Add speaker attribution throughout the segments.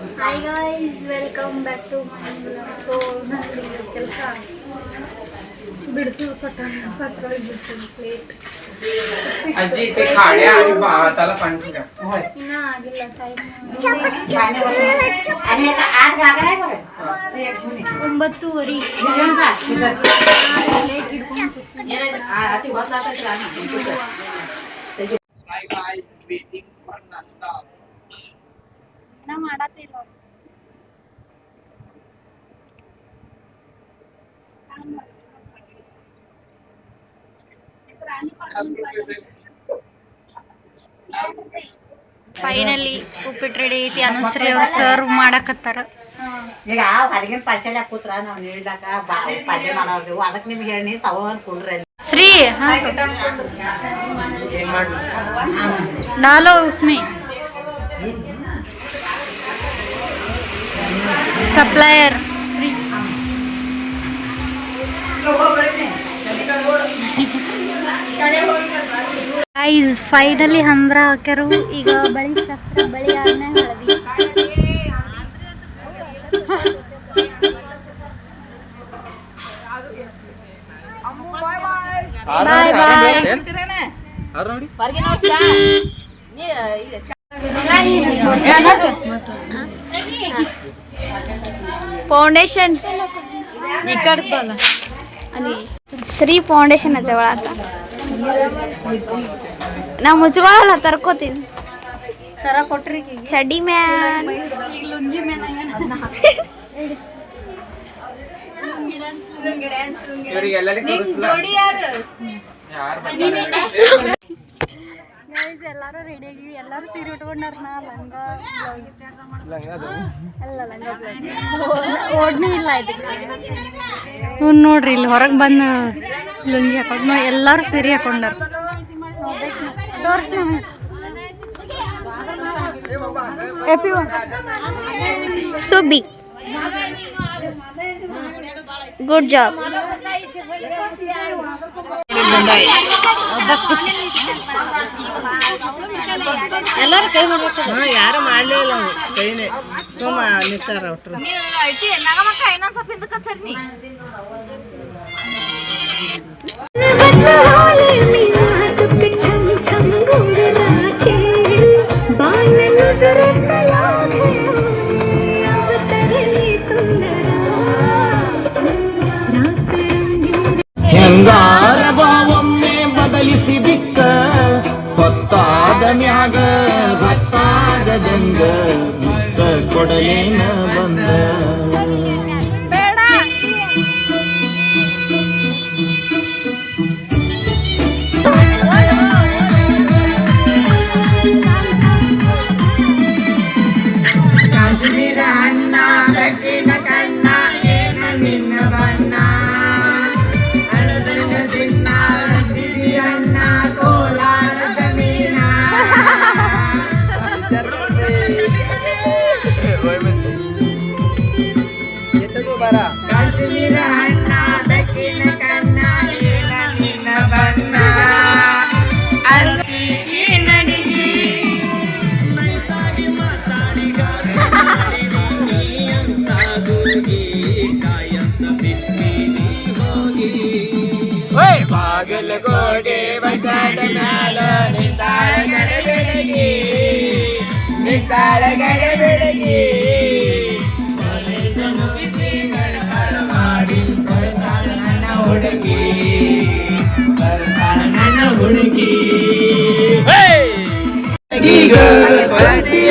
Speaker 1: Hi guys, welcome back to my vlog. So ನಾನು ಕೆಲಸ ಬಿಡಿಸು ಪತ್ರ ಬಿಡಿಸು ಪ್ಲೇಟ್
Speaker 2: ಅಜ್ಜಿ ते खाड्या आणि भाताला पाणी ठेवा
Speaker 1: ಇನ್ನ ಆಗಿಲ್ಲ ಟೈಮ್
Speaker 3: आणि आता आज गागर आहे बघ ते एक घेऊन
Speaker 1: 9:30 ಪ್ಲೇಟ್ ಹಿಡ್ಕೊಂಡು
Speaker 3: अति बहुत लाता राणी
Speaker 2: Hi guys, waiting for nasta.
Speaker 1: ನಾ ಮಾಡತ್ತಿಲ್ಲ ಫೈನಲಿ ಉಪ್ಪಿಟ್ಟು ರೆಡಿ ಐತಿ ಅನುಶ್ರೀ ಅವ್ರು ಸರ್ವ್ ಮಾಡಕತ್ತಾರ
Speaker 3: ಈಗ ಹೊರಗಿನ ಪಲ್ಸೆಲ್ಲ ಕೂತ್ರ ನಾವು ನೀಡ್ಲಾಕ ಪಲ್ಯ ಮಾಡೋದು ಅದಕ್ಕೆ ನಿಮ್ಗೆ ಹೇಳಿ ಸವನ್ ಕುಡ್ರಿ
Speaker 1: ಶ್ರೀ
Speaker 2: ಏನ್ ಮಾಡ್ಲಿ
Speaker 1: डालो उसमें सप्लायर श्री गाइस फाइनली हंद्र हाक्यारू ಈಗ ಬಳಿ ಶಾಸ್ತ್ರ ಬಳಿ ಆದ್ಮೇಲೆ ಹಳದಿ ಬಾಯ್ ಬಾಯ್ ಫೌಂಡೇಶನ್ ಶ್ರೀ ಫೌಂಡೇಶನ್ ಹಚ್ಚವಳ ಅಂತ ನಾ ಮುಚ್ಕೊಳ್ಳಲ್ಲ ತರ್ಕೋತೀನಿ ಸರ ಕೊಟ್ರಿ ಚಡ್ಡಿ ಮ್ಯಾನ್
Speaker 2: ಇವರಿಗೆಲ್ಲರಿಗೂ ಯಾರು
Speaker 1: ಎಲ್ಲಾರು ರೆಡಿ ಆಗಿವಿ ಎಲ್ಲಾರು ಸೀರೆ ಉಟ್ಕೊಂಡಾರ ನಾ ಲಂಗ ಎಲ್ಲ ಲಂಗ ಓಡ್ನಿ ಇಲ್ಲ ಇದಕ್ಕೆ ನೋಡ್ರಿ ಇಲ್ಲಿ ಹೊರಗೆ ಬಂದು ಲುಂಗಿ ಹಾಕೊಂಡು ಎಲ್ಲಾರು ಸೀರೆ ಹಾಕೊಂಡಾರ ತೋರಿಸಿ ಸುಬ್ಬಿ ಗುಡ್ ಜಾಬ್
Speaker 3: ಎಲ್ಲರೂ ಕೈ ಮಾಡ್ಬೇಕು ಯಾರು ಮಾಡ್ಲಿಲ್ಲ ಕೈನೇ ಸುಮ್ಮ ನಿಂತಾರ ಒಟ್ರು ಇನ್ನೊಂದ್ ಸ್ವಲ್ಪ ಹಿಂದಕ್ಕೆ ಸರ್ನಿ
Speaker 4: ಹೆಂಗಾರ ಬಾವೊಮ್ಮೆ ಬದಲಿಸಿ ದಿಕ್ಕ ಹೊತ್ತಾದ ಮ್ಯಾಗ ಭತ್ತಾಗದಂಗ ಮುತ್ತ ಕೊಡಲೇನ ಬಂದ ಕಾಶ್ಮೀರ ಅನ್ನ ಬೆಕ್ಕಿನ ಕಣ್ಣ ಏನ ನಿನ್ನ ಬಣ್ಣ ಅಣ್ಣ ಕೋಲಾರದ ಮೀನ ಕಾಶ್ಮೀರ ಅಣ್ಣ ಬೆಕ್ಕಿನ ಕಣ್ಣ ಏನ ನಿನ್ನ ಬಣ್ಣ ಅರ್ಗಿ ನಡಿಗಿ ಮೈಸಾಗಿ ಮಾತಾಡಿಗ ಅಂತಾಗೋಗಿ ಕಾಯಂತ ಬಿಟ್ಟಿನಿ ಹೋಗಿ ಬಾಗಲಕೋಟೆ ಬಸಾಡ ಮ್ಯಾಲ ನಿಂತಾಳ ಗಡೆ ಬೆಳಗಿ ನಿಂತಾಳ ಗಡೆ ಬೆಳಗಿ ಕಾಲೇಜನ್ನು ಬಿಸಿ ಗಡಬಡ ಮಾಡಿ ಬರ್ತಾಳ ನನ್ನ ಹುಡುಗಿ ಬರ್ತಾಳ ನನ್ನ ಹುಡುಗಿ ಈಗ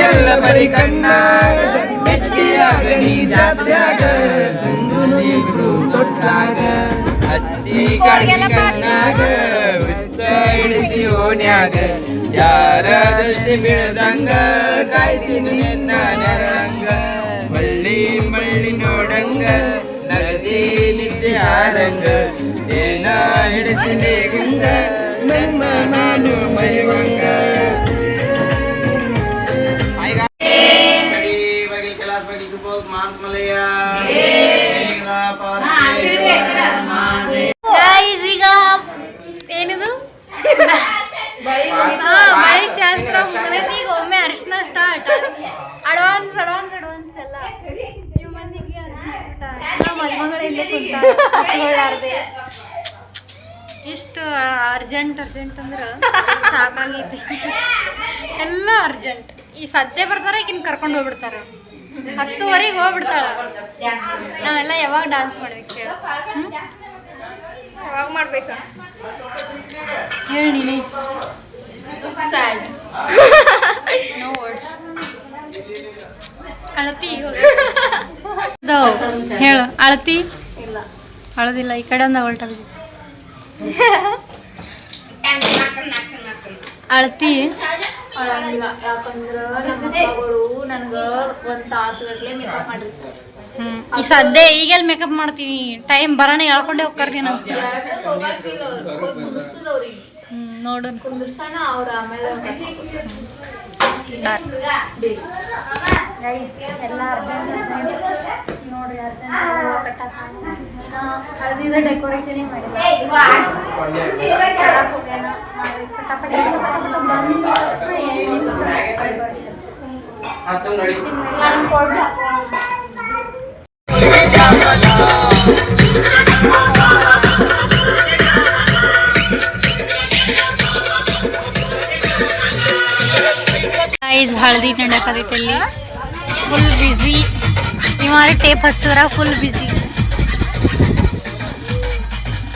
Speaker 4: ಎಲ್ಲ ಬರಿ ಕಣ್ಣಾಗ ಗಟ್ಟಿಯಾಗ ನೀ ಜಾತ್ರ್ಯಾಗ ಬಂದ್ರು ಇಬ್ರು ತೊಟ್ಟಾಗ ಅಜ್ಜಿ ಗಾಡಿ ಕಣ್ಣಾಗ ಹುಚ್ಚ ಹಿಡಿಸಿ ಓಣ್ಯಾಗ ಯಾರ ದೃಷ್ಟಿ ಬೀಳದಂಗ ಕಾಯ್ತೀನಿ ನಿನ್ನ ನೆರಳಂಗ ಮಳ್ಳಿ ಮಳ್ಳಿ ನೋಡಂಗ ನಗದಿ ನಿದ್ದೆ ಆದಂಗ ಏನ ಹಿಡಿಸಿ ಬೇಗಂಗ ನಮ್ಮ ನಾನು ಮರಿವಂಗ
Speaker 1: ಏನಿದು ಬಳಿ ಶಾಸ್ತ್ರ ಮುಗಿದೈತಿ ಈಗ ಒಮ್ಮೆ ಅರಿಶಿನ ಸ್ಟಾರ್ಟ್ ಅಡ್ವಾನ್ಸ್ ಅರ್ಜೆಂಟ್ ಅಂದ್ರೆ ಸಾಕಾಗೈತಿ. ಎಲ್ಲ ಅರ್ಜೆಂಟ್. ಈ ಸದ್ಯ ಬರ್ತಾರ ಈಗಿನ ಕರ್ಕೊಂಡು ಹೋಗ್ಬಿಡ್ತಾರ. 10:00 ಹೋಗ್ಬಿಡ್ತಾಳ. ನಾವೆಲ್ಲ ಯಾವಾಗ ಡಾನ್ಸ್ ಮಾಡ್ಬೇಕು ಹೇಳು?
Speaker 3: ಯಾವಾಗ ಮಾಡ್ಬೇಕಾ
Speaker 1: ಹೇಳಿ ನೀನೇ.
Speaker 3: Sad
Speaker 1: no words. ಅಳತಿ ಹೇಳು. ಅಳತಿ
Speaker 3: ಇಲ್ಲ
Speaker 1: ಅಳದಿಲ್ಲ. ಈ ಕಡೆ ಒಂದು ಹೊಲ್ಟ ಅಳತಿ
Speaker 3: ಅಳಂಗಿಲ್ಲ. ಯಾಕಂದ್ರೆ ನಮ್ಮ ಅಕ್ಕಗಳು ನನ್ಗೆ 1 ತಾಸುಗಟ್ಲೆ ಮೇಕಪ್ ಮಾಡಿರ್ತಾರೆ.
Speaker 1: ಈ ಸದ್ಯ ಈಗೆಲ್ಲ ಮೇಕಪ್ ಮಾಡ್ತೀನಿ. ಟೈಮ್ ಬರೋಣ ಹೇಳ್ಕೊಂಡೆ ಹೋಗ್ತಾರ್ರಿ ನಾನು.
Speaker 3: ಕುಂದಿರ್ಸುದವ್ರಿಗೆ
Speaker 1: ನೋಡೋಣ.
Speaker 3: ಕುಂದಿರ್ಸೋಣ ಅವ್ರ ಆಮೇಲೆ
Speaker 1: ಎಲ್ಲ ನೋಡ್ರಿ ಹಳದಿದ ಡೆಕೋರೇಷನ್ ಮಾಡಿಲ್ಲ. ಹಳದಿ ನೆಂಡಕದೈತೆ ಅಲ್ಲಿ. ಫುಲ್ ಬಿಸಿ. ಇವಾರಿ ಟೇಪ್ ಹಚ್ಚಿದ್ರ ಫುಲ್ ಬಿಸಿ.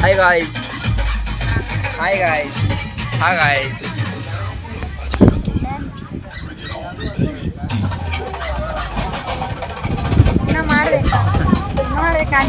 Speaker 2: Hi guys. Hi guys. Hi guys.
Speaker 1: ಮಾಡ್ಬೇಕಾ